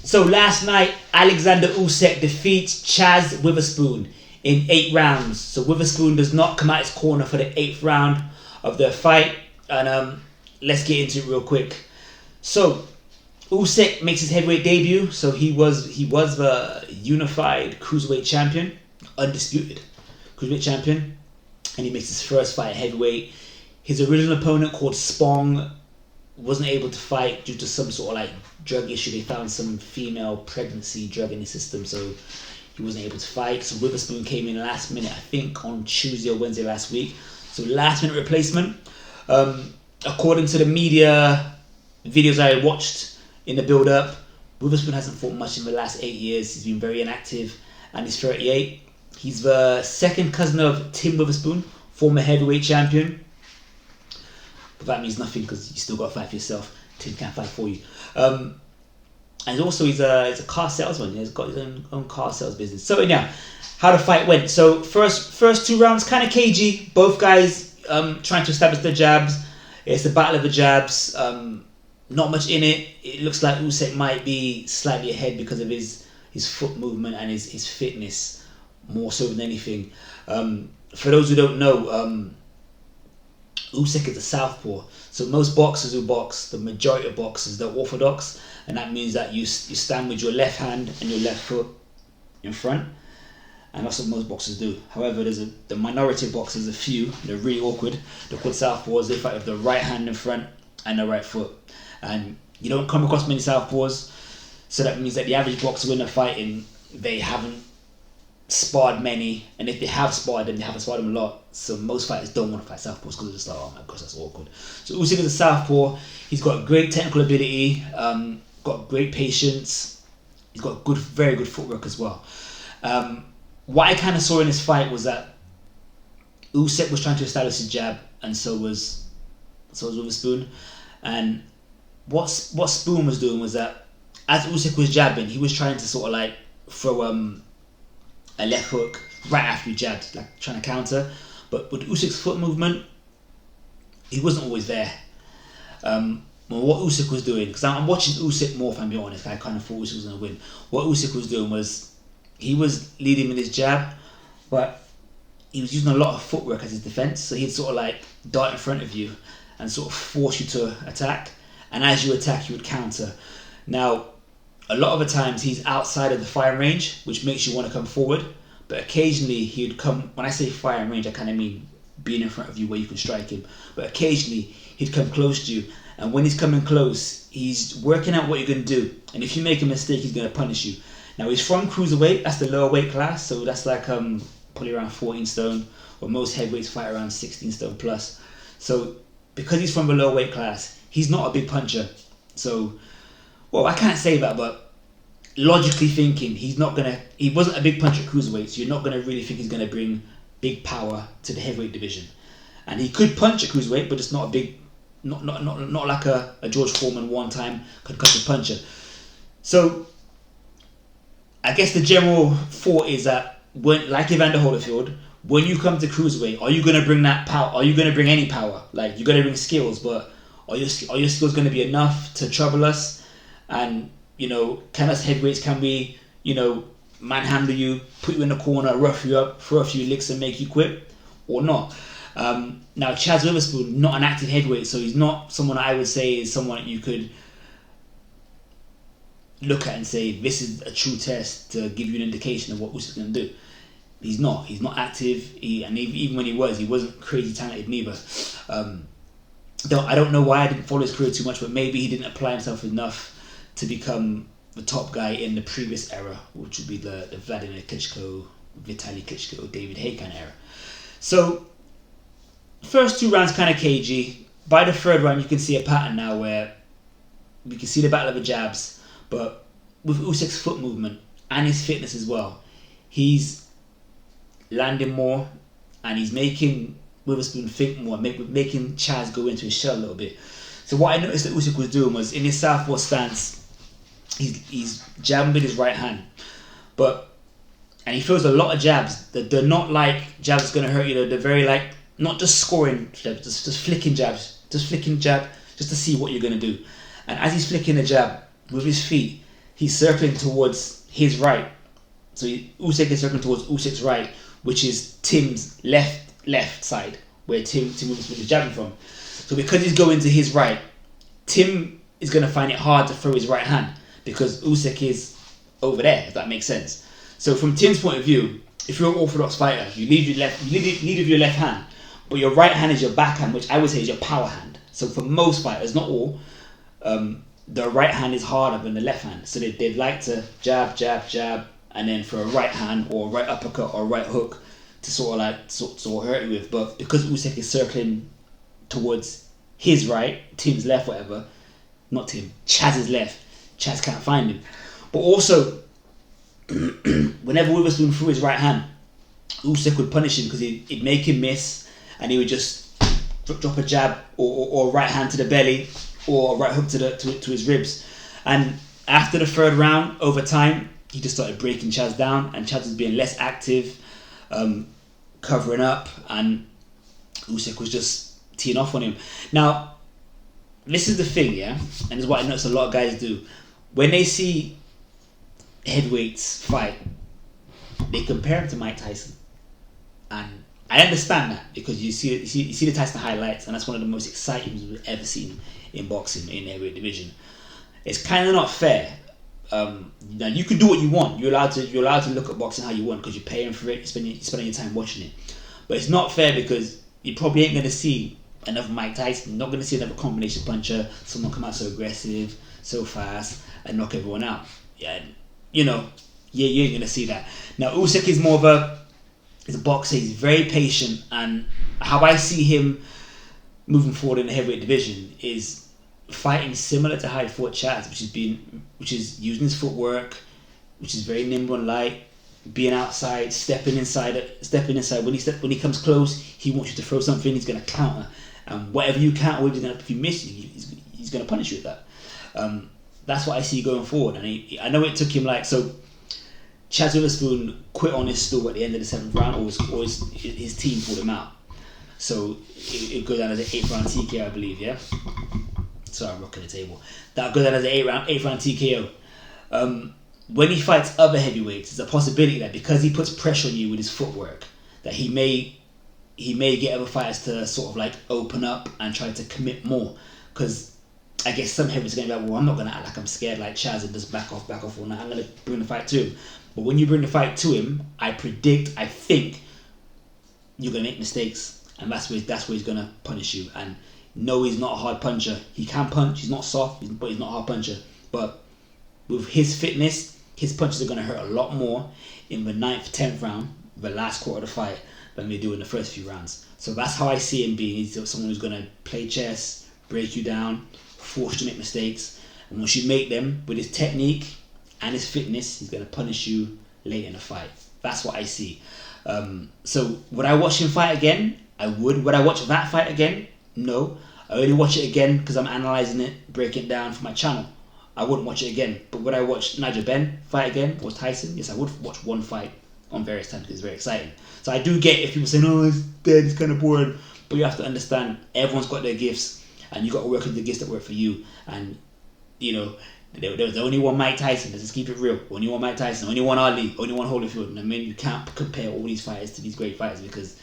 So last night, Aleksandr Usyk defeats Chazz Witherspoon in 8 rounds. So Witherspoon does not come out his corner for the 8th round of the fight. And let's get into it real quick. So Usyk makes his heavyweight debut. So he was the unified cruiserweight champion, undisputed cruiserweight champion, and he makes his first fight at heavyweight. His original opponent, called Spong, wasn't able to fight due to some sort of like drug issue. They found some female pregnancy drug in his system, so he wasn't able to fight. So Witherspoon came in last minute, I think on Tuesday or Wednesday last week. So last minute replacement. According to the media videos I watched in the build up, Witherspoon hasn't fought much in the last 8 years. He's been very inactive, and he's 38. He's the second cousin of Tim Witherspoon, former heavyweight champion. But that means nothing because you still got to fight for yourself. Tim can't fight for you. And also he's a car salesman. He's got his own car sales business. So anyhow, how the fight went. So first 2 rounds kind of cagey. Both guys trying to establish their jabs. It's a battle of the jabs. Not much in it. It looks like Usyk might be slightly ahead because of his foot movement and his fitness more so than anything. For those who don't know, Usyk is a southpaw. So most boxers who box, the majority of boxers, they're orthodox, and that means that you stand with your left hand and your left foot in front, and that's what most boxers do. However, the minority of boxers, a few, they're really awkward. They're called southpaws. They fight with the right hand in front and the right foot, and you don't come across many southpaws. So that means that the average boxer when they're fighting, they haven't sparred many, and if they have sparred them, they haven't sparred them a lot. So most fighters don't want to fight southpaws because they're just like, oh my gosh, that's awkward. So Usyk is a southpaw. He's got great technical ability, got great patience. He's got very good footwork as well. What I kind of saw in this fight was that Usyk was trying to establish his jab, and so was Witherspoon. And what Spoon was doing was that as Usyk was jabbing, he was trying to sort of like throw a left hook right after he jabbed, like trying to counter. But with Usyk's foot movement, he wasn't always there. What Usyk was doing, because I'm watching Usyk more, if I'm being honest, I kind of thought Usyk was going to win. What Usyk was doing was, he was leading with his jab, but he was using a lot of footwork as his defense. So he'd sort of like dart in front of you and sort of force you to attack. And as you attack, you would counter. Now, a lot of the times he's outside of the firing range, which makes you want to come forward. But occasionally he'd come, when I say firing range, I kind of mean being in front of you where you can strike him. But occasionally he'd come close to you. And when he's coming close, he's working out what you're going to do. And if you make a mistake, he's going to punish you. Now he's from cruiserweight, that's the lower weight class. So that's like probably around 14 stone. Or most heavyweights fight around 16 stone plus. So because he's from the lower weight class, he's not a big puncher. So, well, I can't say that, but logically thinking, he wasn't a big puncher at cruiserweight, so you're not going to really think he's going to bring big power to the heavyweight division. And he could punch at cruiserweight, but it's not a big, not like a George Foreman one-time concussive puncher. So I guess the general thought is that when, like Evander Holyfield, when you come to cruiserweight, are you going to bring that power? Are you going to bring any power? Like, you're going to bring skills, but are your skills going to be enough to trouble us? And can us heavyweights, can we, manhandle you, put you in the corner, rough you up, throw a few licks and make you quit, or not? Now, Chazz Witherspoon, not an active heavyweight, so he's not someone I would say is someone you could look at and say, this is a true test to give you an indication of what Usyk's going to do. He's not active, and even when he wasn't crazy talented neither. I don't know why I didn't follow his career too much, but maybe he didn't apply himself enough to become the top guy in the previous era, which would be the Vladimir Klitschko, Vitaly Klitschko, David Haye kind of era. So, first 2 rounds kind of cagey. By the 3rd round, you can see a pattern now where we can see the battle of the jabs, but with Usyk's foot movement and his fitness as well, he's landing more and he's making Witherspoon think more, making Chazz go into his shell a little bit. So what I noticed that Usyk was doing was, in his southpaw stance, he's jabbing with his right hand, and he throws a lot of jabs that they're not like jabs that's gonna hurt you. They're very like, not just scoring jabs, just flicking jab, just to see what you're gonna do. And as he's flicking the jab with his feet, he's circling towards his right. So Usyk is circling towards Usyk's right, which is Tim's left side, where Tim Witherspoon is jabbing from. So because he's going to his right, Tim is going to find it hard to throw his right hand because Usyk is over there, if that makes sense. So from Tim's point of view, if you're an orthodox fighter, you lead with your left hand, but your right hand is your backhand, which I would say is your power hand. So for most fighters, not all, the right hand is harder than the left hand. So they'd like to jab, and then for a right hand or a right uppercut or a right hook to sort of hurt you with. But because Usyk is circling towards his right, Tim's left, whatever, not Tim, Chazz's left, Chazz can't find him. But also, whenever Witherspoon threw his right hand, Usyk would punish him because he'd make him miss, and he would just drop a jab or a right hand to the belly or a right hook to his ribs. And after the third round, over time, he just started breaking Chazz down, and Chazz was being less active, covering up, and Usyk was just teeing off on him. Now, this is the thing, yeah, and this is what I notice a lot of guys do. When they see heavyweights fight, they compare him to Mike Tyson, and I understand that because you see the Tyson highlights, and that's one of the most exciting things we've ever seen in boxing in the heavyweight division. It's kind of not fair. Now you can do what you want. You're allowed to look at boxing how you want because you're paying for it. You're spending your time watching it, but it's not fair because you probably ain't gonna see another Mike Tyson. You're not gonna see another combination puncher, someone come out so aggressive, so fast, and knock everyone out. Yeah, you ain't gonna see that. Now Usyk is more of a boxer. He's very patient, and how I see him moving forward in the heavyweight division is fighting similar to how he fought Chazz, which is using his footwork, which is very nimble and light, being outside, stepping inside. When he comes close, he wants you to throw something. He's gonna counter, and whatever you counter with, if you miss, he's gonna punish you with that. That's what I see going forward, and I know it took him Chazz Witherspoon quit on his stool at the end of the 7th round, or his team pulled him out. So it goes down as an 8th round TKO, I believe, yeah? Sorry, I'm rocking the table. That goes down as an 8th round TKO. When he fights other heavyweights, there's a possibility that because he puts pressure on you with his footwork, that he may get other fighters to sort of open up and try to commit more. Because I guess some heavyweights are going to be like, well, I'm not going to act like I'm scared like Chazz and just back off all night. I'm going to bring the fight to him. But when you bring the fight to him, I think you're going to make mistakes. And that's where he's going to punish you. And no, he's not a hard puncher. He can punch. He's not soft, but he's not a hard puncher. But with his fitness, his punches are going to hurt a lot more in the 9th, 10th round, the last quarter of the fight, than they do in the first few rounds. So that's how I see him being. He's someone who's going to play chess, break you down, force you to make mistakes. And once you make them, with his technique and his fitness, he's going to punish you late in the fight. That's what I see. So would I watch him fight again? I would. Would I watch that fight again? No. I only watch it again because I'm analysing it, breaking it down for my channel. I wouldn't watch it again. But would I watch Nigel Benn fight again or Tyson? Yes, I would watch one fight on various times because it's very exciting. So I do get if people say, no, it's dead, it's kind of boring. But you have to understand, everyone's got their gifts and you got to work with the gifts that work for you. And, there was only one Mike Tyson. Let's just keep it real. Only one Mike Tyson, only one Ali, only one Holyfield. And I mean, you can't compare all these fighters to these great fighters because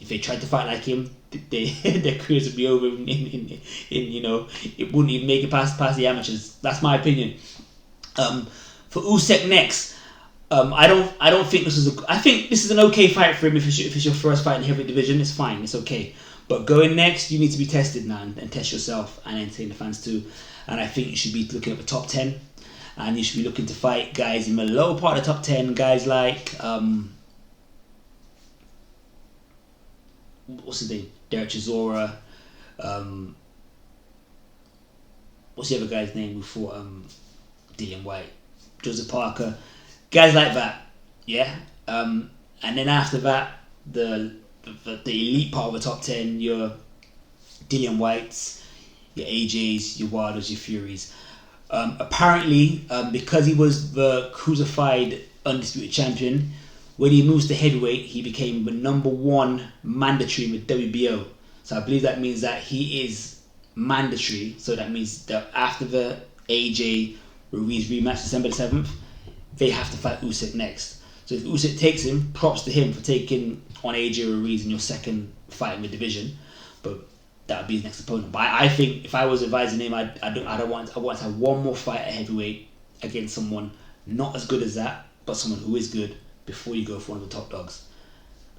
if they tried to fight like him, their careers would be over. It wouldn't even make it past the amateurs. That's my opinion. For Usyk next, I don't think this is I think this is an okay fight for him if it's your first fight in the heavyweight division. It's fine. It's okay. But going next, you need to be tested now and test yourself and entertain the fans too. And I think you should be looking at the top 10, and you should be looking to fight guys in the lower part of the top 10. Guys like what's his name? Derek Chisora. What's the other guy's name who fought Dillian White? Joseph Parker. Guys like that, yeah. And then after that, the elite part of the top 10, your Dillian Whites, your AJs, your Wilders, your Furies. Apparently, because he was the cruiserfied undisputed champion, when he moves to heavyweight, he became the #1 mandatory with WBO. So I believe that means that he is mandatory. So that means that after the AJ Ruiz rematch December the 7th, they have to fight Usyk next. So if Usyk takes him, props to him for taking on AJ Ruiz in your second fight in the division. But that would be his next opponent. But I think if I was advising him, I want to have one more fight at heavyweight against someone not as good as that, but someone who is good before you go for one of the top dogs.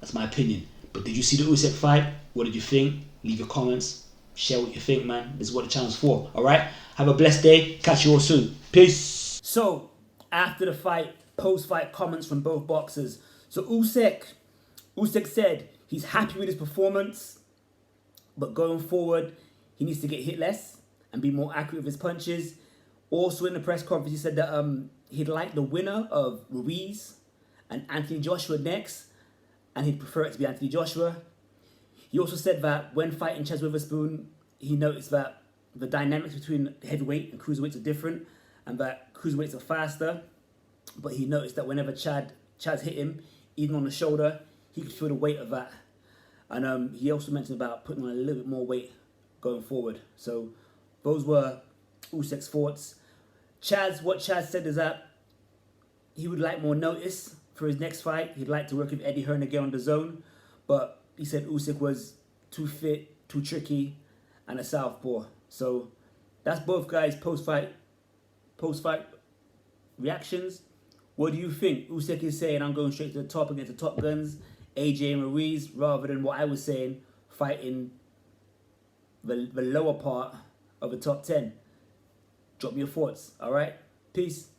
That's my opinion. But did you see the Usyk fight? What did you think? Leave your comments. Share what you think, man. This is what the channel's for. Alright? Have a blessed day. Catch you all soon. Peace. So, after the fight, post-fight comments from both boxers. So Usyk said he's happy with his performance, but going forward, he needs to get hit less and be more accurate with his punches. Also in the press conference, he said that he'd like the winner of Ruiz and Anthony Joshua next, and he'd prefer it to be Anthony Joshua. He also said that when fighting Chazz Witherspoon, he noticed that the dynamics between heavyweight and cruiserweights are different, and that cruiserweights are faster. But he noticed that whenever Chazz hit him, even on the shoulder, he could feel the weight of that. And he also mentioned about putting on a little bit more weight going forward. So those were Usyk's thoughts. What Chazz said is that he would like more notice for his next fight. He'd like to work with Eddie Hearn again on the zone. But he said Usyk was too fit, too tricky, and a southpaw. So that's both guys' post-fight reactions. What do you think? Usyk is saying, I'm going straight to the top against the top guns, AJ and Ruiz, rather than what I was saying, fighting the lower part of the top 10. Drop me your thoughts, alright? Peace.